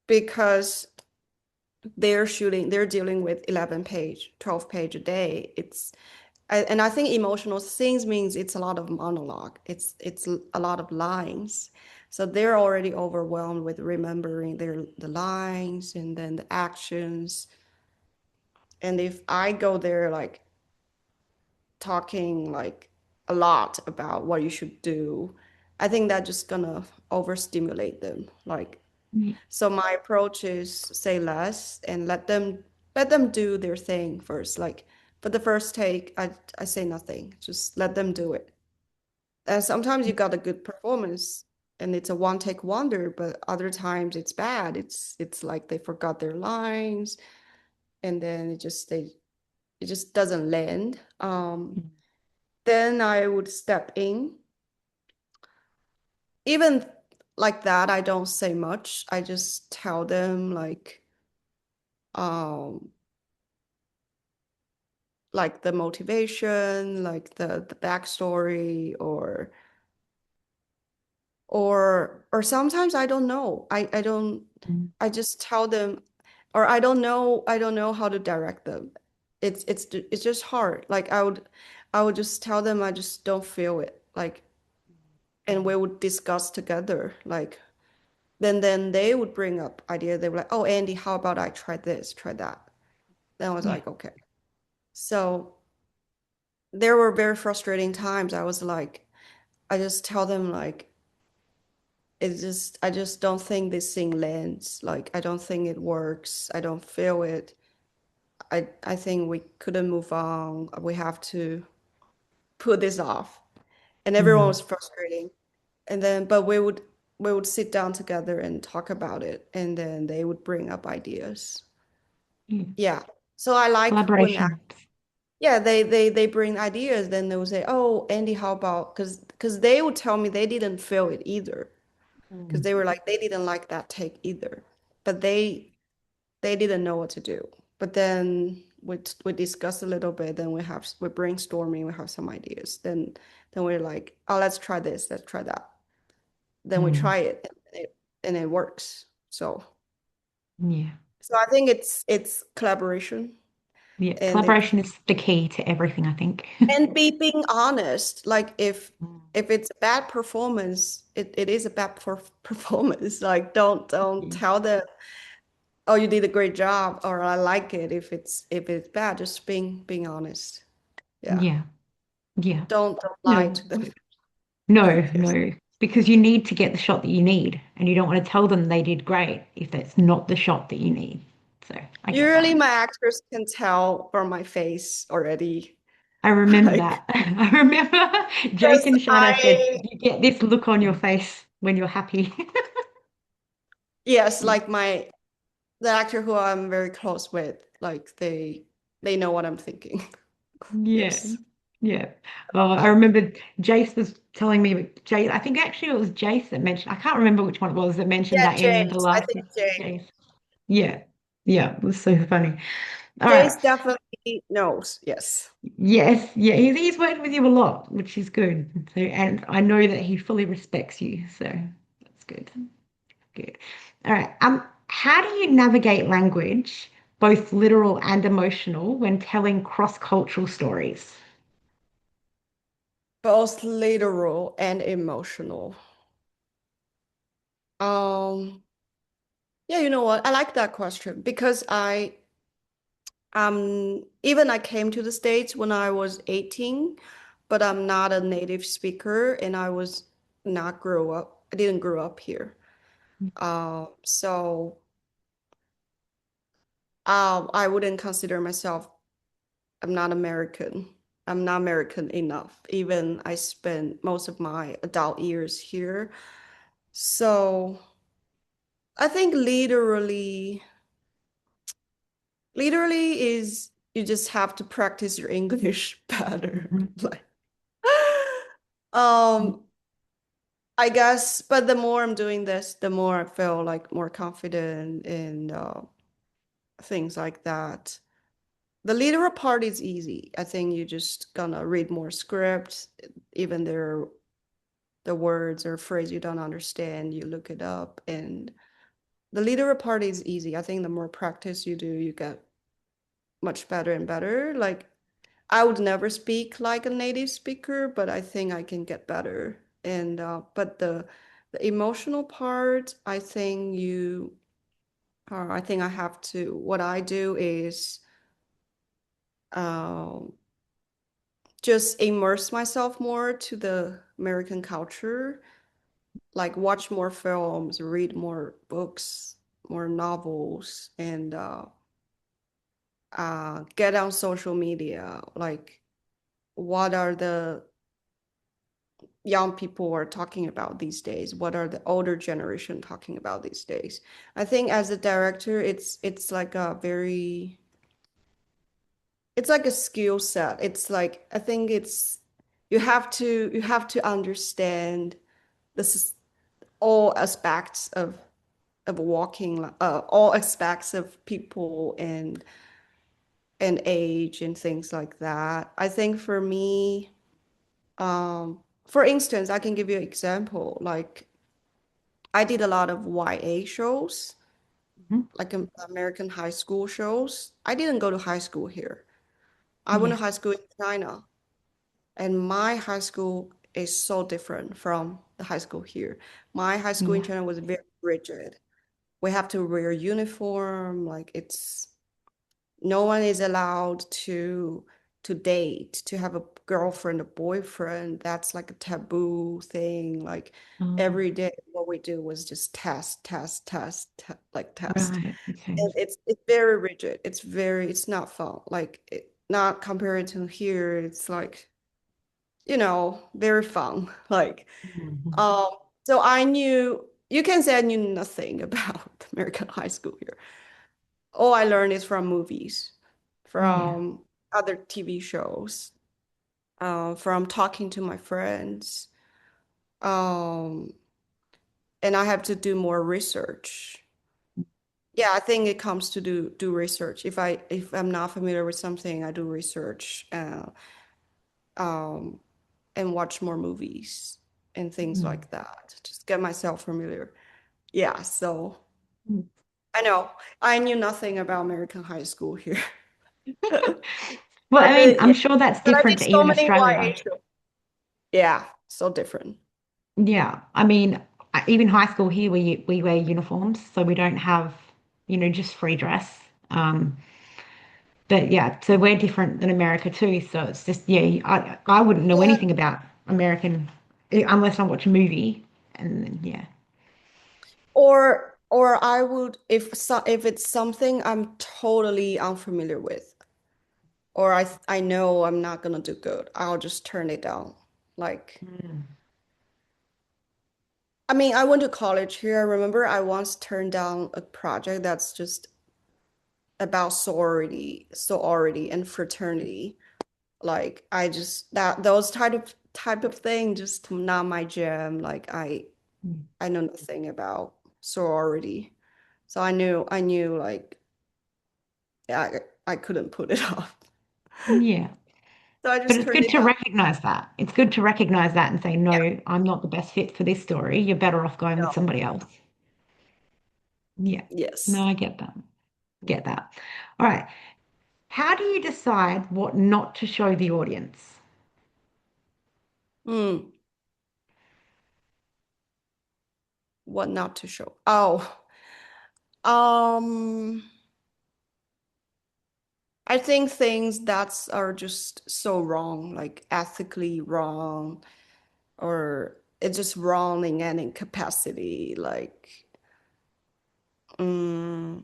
because they're dealing with 11 page, 12 page a day. And I think emotional scenes means it's a lot of monologue. It's a lot of lines. So they're already overwhelmed with remembering the lines and then the actions. And if I go there like talking like a lot about what you should do, I think that's just gonna overstimulate them. Like, Yeah. so my approach is say less and let them do their thing first. Like for the first take, I say nothing. Just let them do it. And sometimes you got a good performance and it's a one take wonder, but other times it's bad. It's like they forgot their lines and then it just doesn't land. Then I would step in. Even like that, I don't say much. I just tell them um, like the motivation, like the backstory, or sometimes I don't know. I don't. Mm. I just tell them, or I don't know how to direct them. It's just hard. Like I would just tell them I just don't feel it. Like, and we would discuss together. Like then they would bring up idea. They were like, "Oh, Andy, how about I try this, try that?" Then I was Yeah. like, "Okay." So there were very frustrating times. I was like, I just tell them like, it's just I just don't think this thing lands. Like I don't think it works. I don't feel it. I think we couldn't move on. We have to put this off. And everyone Mm. was frustrating. And then but we would sit down together and talk about it. And then they would bring up ideas. Yeah. Yeah. So I like when Collaboration. yeah, they bring ideas, then they would say, "Oh, Andy, how about?" Because they would tell me they didn't feel it either. Because Mm. they were like they didn't like that take either, but they didn't know what to do. But then we discuss a little bit, then we're brainstorming, we have some ideas. Then we're like, oh, let's try this, let's try that. Then we Mm. try it and it works. Yeah. So I think it's collaboration Yeah. and it's Collaboration is the key to everything, I think. and being honest. Like Mm. if it's a bad performance, it is a bad performance. Like don't Yeah. tell them, oh, you did a great job, or I like it if it's bad. Just being honest. Yeah. Yeah. Yeah. Don't lie No. to them. No, Yes. no. Because you need to get the shot that you need, and you don't want to tell them they did great if that's not the shot that you need. So I get Usually that. my actors can tell from my face already. I remember Like, that. I remember Jake because and Shana said, I, you get this look on your face when you're happy. yes, like the actor who I'm very close with, like they know what I'm thinking. Yeah. Yes. Yeah. I remember Jace was telling me, Jace, I think actually it was Jace that mentioned, I can't remember which one it was that mentioned Yeah, that in the James. I last think James. Jace. Yeah. Yeah. It was so funny. All James right. definitely knows. Yes. Yes. Yeah. He's worked with you a lot, which is good. So, and I know that he fully respects you. So that's good. Good. All right. How do you navigate language, both literal and emotional, when telling cross-cultural stories? Both literal and emotional. Um, yeah, you know what? I like that question because even I came to the States when I was 18, but I'm not a native speaker and I didn't grow up here. So I wouldn't consider myself, I'm not American. I'm not American enough. Even I spent most of my adult years here. So I think literally is you just have to practice your English better. Mhm. Like, um, I guess, but the more I'm doing this, the more I feel like more confident in things like that. The literal part is easy. I think you just gonna read more scripts, even the words or phrase you don't understand, you look it up. And the literal part is easy. I think the more practice you do, you get much better and better. Like I would never speak like a native speaker, but I think I can get better. And but the emotional part, I think I have to. What I do is um, just immerse myself more to the American culture, like watch more films, read more books, more novels, and get on social media. Like, what are the young people are talking about these days? What are the older generation talking about these days? I think as a director, it's like a very it's like a skill set. It's like I think it's you have to understand this is all aspects of walking, all aspects of people and age and things like that. I think for me, for instance, I can give you an example. Like I did a lot of YA shows, Mhm. like American high school shows. I didn't go to high school here. I went to Yeah. high school in China, and my high school is so different from the high school here. My high school in Yeah. China was very rigid. We have to wear uniform, like no one is allowed to date, to have a girlfriend, a boyfriend. That's like a taboo thing. Like Oh, every day, what we do was just like test. right. Okay. And it's very rigid. It's not fun. Like not compared to here, it's like, very fun. Like, Mhm. um, so I knew you can say I knew nothing about American high school here. All I learned is from movies, Yeah. from other TV shows, from talking to my friends. Um, and I have to do more research. Yeah, I think it comes to do research. If I'm not familiar with something, I do research um, and watch more movies and things Mm. like that. Just get myself familiar. Yeah, so Mm. I know I knew nothing about American high school here. Well, I mean, Yeah, I'm sure that's but I different did to so even many YA Australia. shows. Yeah, so different. Yeah. I mean, even high school here, we wear uniforms, so we don't have, just free dress. But yeah, so we're different than America too. So it's just, yeah, I wouldn't know Yeah. anything about American unless I watch a movie. And then, yeah. Or I would if it's something I'm totally unfamiliar with, or I know I'm not gonna do good, I'll just turn it down. Like, Mm. I mean, I went to college here. I remember I once turned down a project that's just about sorority and fraternity. Like I just that those type of thing just not my jam. Like Mm. I know nothing about sorority. So I knew like I couldn't put it off. Yeah. So I But just it's turned good it to down. recognize that. It's good to recognize that and say, Yeah, no, I'm not the best fit for this story. You're better off going with no. somebody else. Yeah. No, Yes. I get that. Get that. All right. How do you decide what not to show the audience? Hmm. What not to show? Oh, um, I think things that are just so wrong, like ethically wrong, or it's just wrong in any capacity. Like, mm,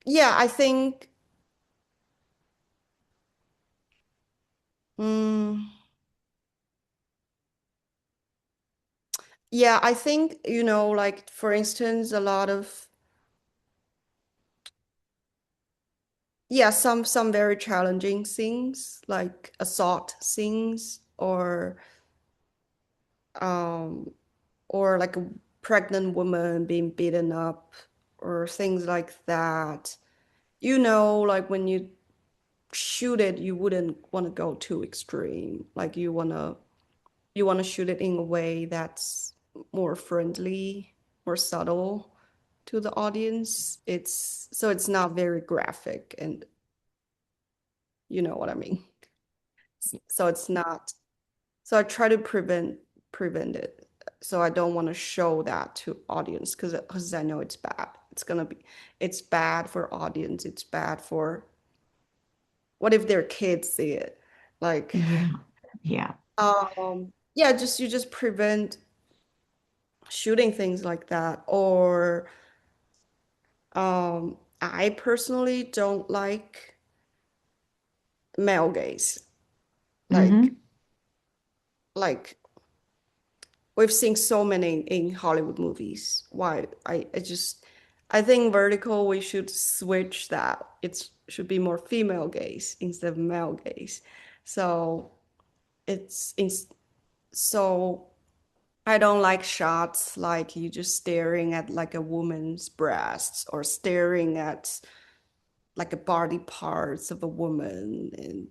yeah, I think, mm, yeah, I think, like for instance, a lot of, yeah, some very challenging things, like assault things, um, or like a pregnant woman being beaten up, or things like that. Like when you shoot it, you wouldn't want to go too extreme. Like you want to shoot it in a way that's more friendly, more subtle to the audience. It's not very graphic, and you know what I mean. So it's not. So I try to prevent it. So I don't want to show that to audience because I know it's bad. It's bad for audience. It's bad for what if their kids see it? Like, Yeah. Yeah. yeah, you just prevent shooting things like that. Or I personally don't like male gaze. Like Hmm. like we've seen so many in Hollywood movies. Why I think vertical we should switch that. It should be more female gaze instead of male gaze. So it's in, so I don't like shots like you just staring at like a woman's breasts or staring at like a body parts of a woman. And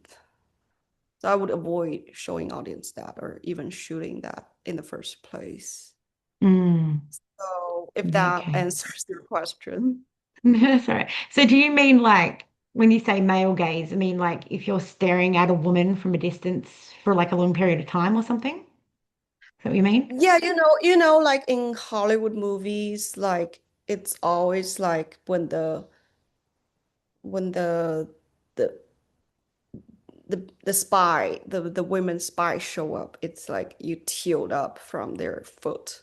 so I would avoid showing audience that or even shooting that in the first place. Mm. So if that Okay. answers your question. Sorry. So do you mean like when you say male gaze, I mean like if you're staring at a woman from a distance for like a long period of time or something? Is that what you mean? Yeah, like in Hollywood movies, like it's always like when the the women spy show up, it's like you tilt up from their foot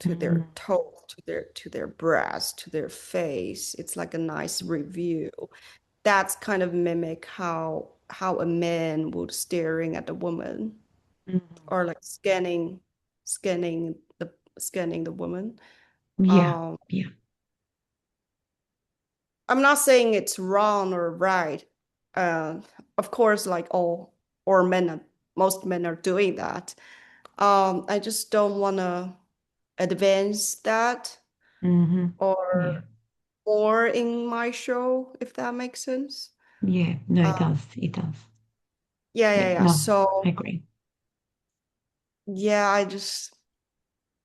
to their Mm. toe, to their breast, to their face. It's like a nice review. That's kind of mimic how a man would staring at a woman Mm. or like scanning scanning the woman. Yeah. Um, Yeah. I'm not saying it's wrong or right. Uh, of course, like all or most men are doing that. I just don't want to advance that Hmm. Yeah. or more in my show, if that makes sense. Yeah. No, Uh, it does. It does. yeah, yeah, Yeah. yeah. No, I So agree. yeah, I just,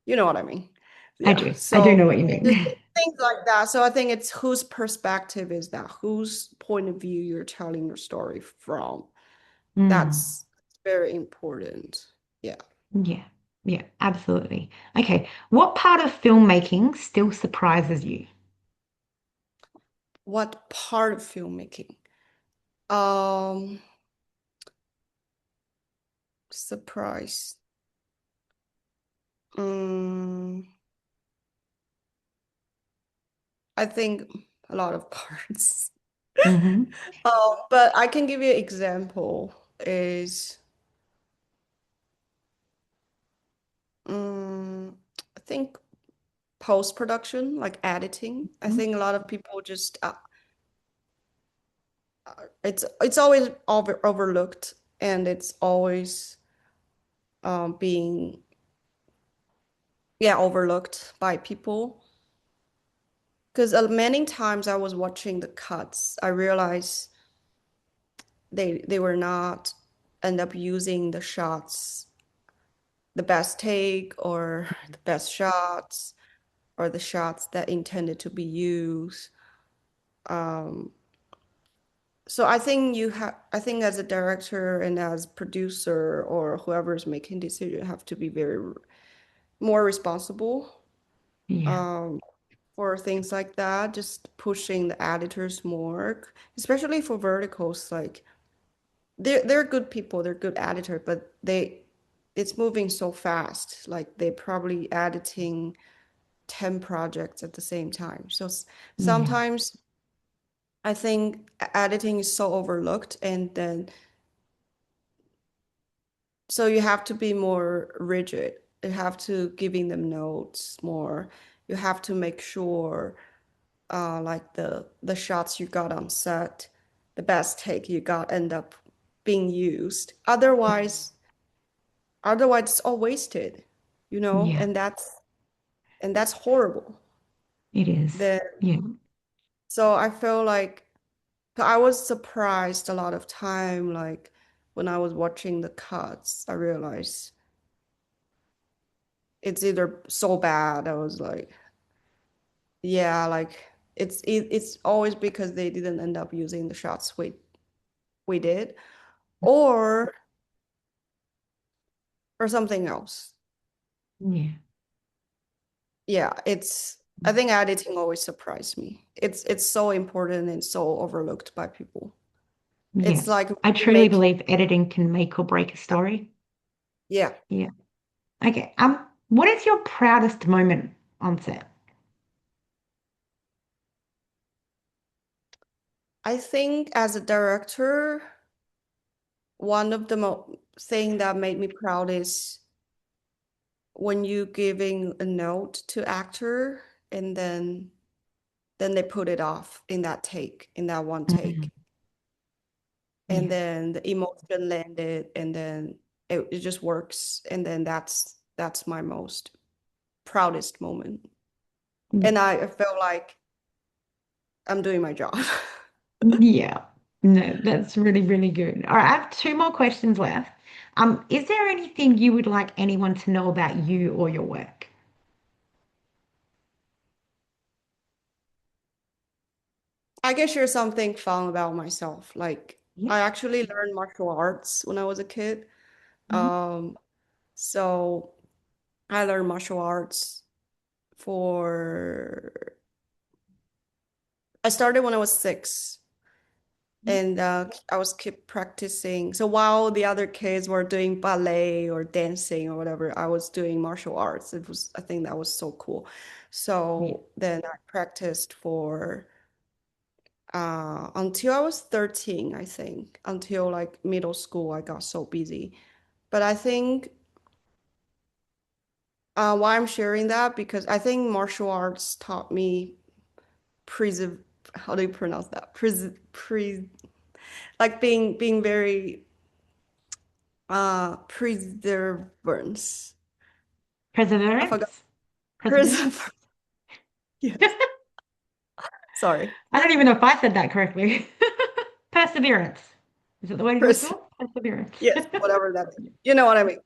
you know what I mean. I Yeah. do. I do So know what you just mean. things like that. So I think it's whose perspective is that? Whose point of view you're telling your story from? Mm. That's very important. Yeah. Yeah. Yeah. Absolutely. Okay. What part of filmmaking still surprises you? What part of filmmaking? Um, Surprise. Mm, I think a lot of parts. Hmm. But I can give you an example is I think post-production, like editing. I think a lot of people just it's always overlooked, and it's always being, yeah, overlooked by people. Because many times I was watching the cuts, I realized they were not end up using the shots, the best take or the best shots or the shots that intended to be used. Um, so I think as a director and as producer or whoever's making decision have to be very more responsible Yeah. um, for things like that, just pushing the editors more, especially for verticals. Like they're good people, they're good editor, but it's moving so fast. Like they probably editing 10 projects at the same time. So Yeah. sometimes I think editing is so overlooked, and then so you have to be more rigid. You have to giving them notes more. You have to make sure like the shots you got on set, the best take you got end up being used. Otherwise it's all wasted, you know, Yeah. and that's horrible. It is. The Yeah. so I feel like I was surprised a lot of time, like when I was watching the cuts, I realized it's either so bad. I was like, yeah, like it's always because they didn't end up using the shots we did, or something else. Yeah. Yeah, I think editing always surprised me. It's so important and so overlooked by people. Yeah. It's like I really truly making, believe editing can make or break a story. yeah. Yeah. Okay. What is your proudest moment on set? I think as a director, one of the mo thing that made me proud is when you giving a note to actor, and then they put it off in that take, in that one Mm, take. And yeah. then the emotion landed, and then it just works. And then that's my most proudest moment. Yeah. And I feel like I'm doing my job. Yeah. No, that's really, really good. All right, I have two more questions left. Is there anything you would like anyone to know about you or your work? I can share something fun about myself. Like Yeah. I actually learned martial arts when I was a kid. Mhm. Um, so I learned martial arts for I started when I was 6. And I was keep practicing. So while the other kids were doing ballet or dancing or whatever, I was doing martial arts. I think that was so cool. Yeah. So then I practiced for until I was 13, I think, until like middle school, I got so busy. But I think why I'm sharing that because I think martial arts taught me preserve. How do you pronounce that? Like being very perseverance. I forgot. Perseverance? Perseverance. Perseverance? Yes. Sorry. I don't even know if I said that correctly. Perseverance. Is it the way to do it Pers for? Perseverance. yes, whatever that is. You know what I mean.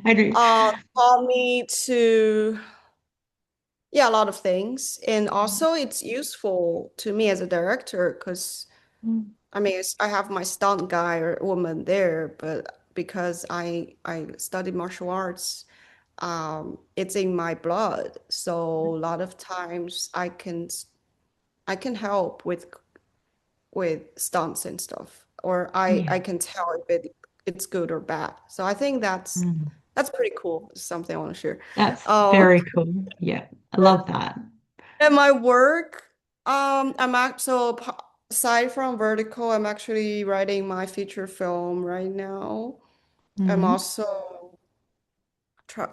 I do. Taught me to, yeah, a lot of things. And also it's useful to me as a director because Mm, I mean, I have my stunt guy or woman there, but because I studied martial arts, it's in my blood. So a lot of times I can help with stunts and stuff, or yeah. I can tell if it's good or bad. So I think Mm. that's pretty cool. It's something I want to share. That's Um, very cool. Yeah. I love that. and my work, aside from Vertical, I'm actually writing my feature film right now. I'm Mm. also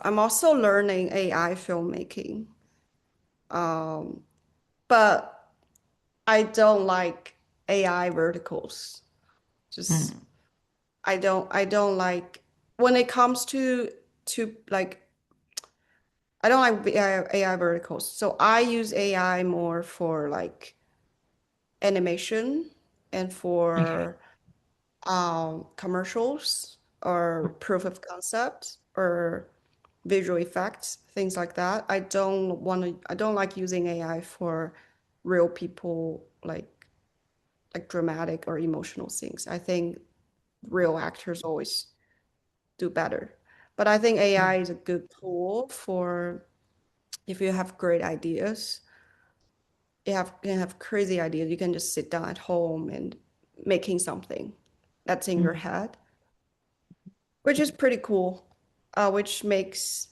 I'm also learning AI filmmaking. Um, but I don't like. AI verticals. Just Mm. I don't like when it comes to like I don't like AI verticals. So I use AI more for like animation and Okay. for commercials or proof of concept or visual effects, things like that. I don't like using AI for real people like dramatic or emotional things. I think real actors always do better. But I think AI is a good tool for if you have great ideas, can have crazy ideas, you can just sit down at home and making something that's in your Mm. head, which is pretty cool, which makes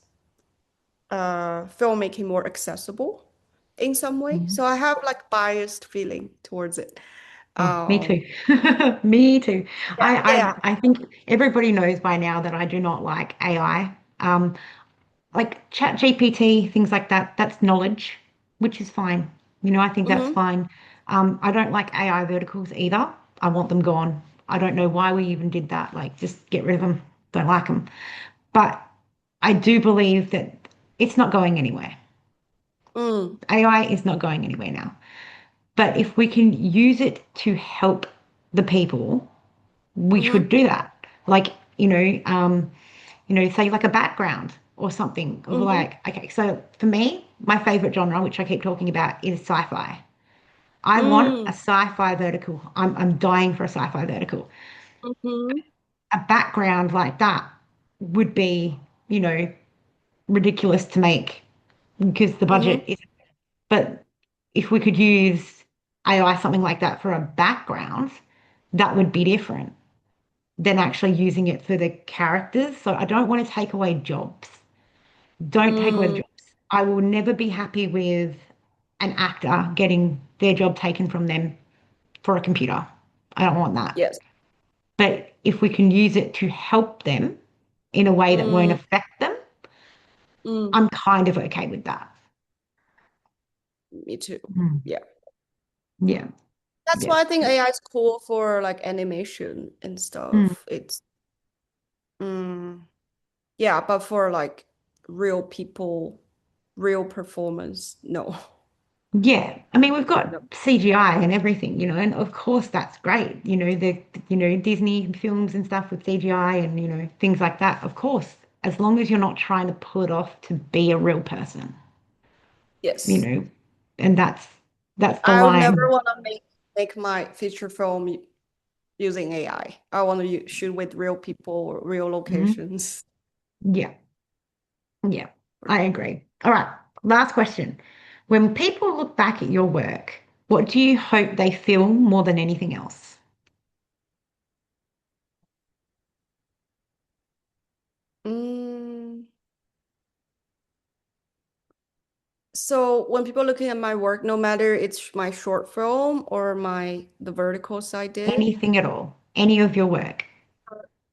filmmaking more accessible in some way. Mm. So I have like biased feeling towards it. Oh, me too. Um, Me too. yeah, yeah. I think everybody knows by now that I do not like AI. Like Chat GPT, things like that, that's knowledge, which is fine. I think that's Hmm. fine. I don't like AI verticals either. I want them gone. I don't know why we even did that. Like, just get rid of them. Don't like them. But I do believe that it's not going anywhere. Mm, AI is not going anywhere now. But if we can use it to help the people, we should hmm. do that. Like, say like a background or something of Hmm. like, okay, so for me, my favorite genre, which I keep talking about, is sci-fi. I want a Mm, sci-fi vertical. I'm dying for a sci-fi vertical. hmm. A background like that would be, you know, ridiculous to make because the budget Hmm. is, but if we could use AI, something like that for a background, that would be different than actually using it for the characters. So I don't want to take away jobs. Don't take away the Mm, jobs. I will never be happy with an actor getting their job taken from them for a computer. I don't want that. yes. But if we can use it to help them in a way that won't Mm, affect them, mm, I'm kind of okay with that. me too. Mm. Yeah. Yeah. That's Yeah. why I think AI is cool for like animation and Mm. stuff. Mm, yeah, but for like real people, real performance, no. Yeah. I mean, we've got No. CGI and everything, and of course that's great. Disney films and stuff with CGI and, things like that. Of course, as long as you're not trying to pull it off to be a real person, you Yes. know, and that's the I would never line. want to make my feature film using AI. I want to shoot with real people, real Mhm. locations. Yeah. Yeah. I agree. All right. Last question. When people look back at your work, what do you hope they feel more than anything else? Mm, so when people looking at my work, no matter it's my short film or the verticals I did, Anything at all? Any of your work?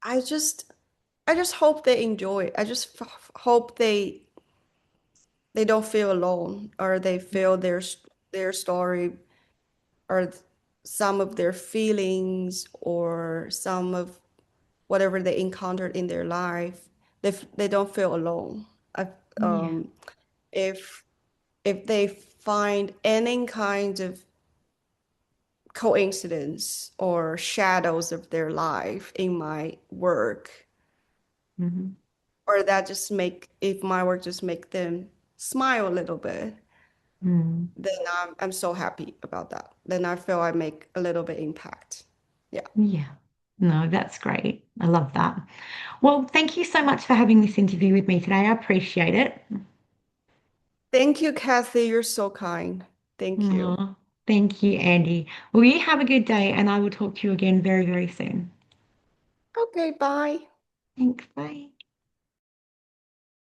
I just I just hope they enjoy it. I just hope they don't feel alone or they feel their story or some of their feelings or some of whatever they encountered in their life. They don't feel alone. I, Yeah. um, if if they find any kind of coincidence or shadows of their life in my work, Hmm. or that just make if my work just make them smile a little bit, Mm. then I'm so happy about that. Then I feel I make a little bit impact. Yeah. Yeah. No, that's great. I love that. Well, thank you so much for having this interview with me today. I appreciate it. Thank you, Kathy. You're so kind. Thank you. Aw, thank you, Andy. Well, you have a good day, and I will talk to you again very, very soon. Okay, bye. Thanks. Bye.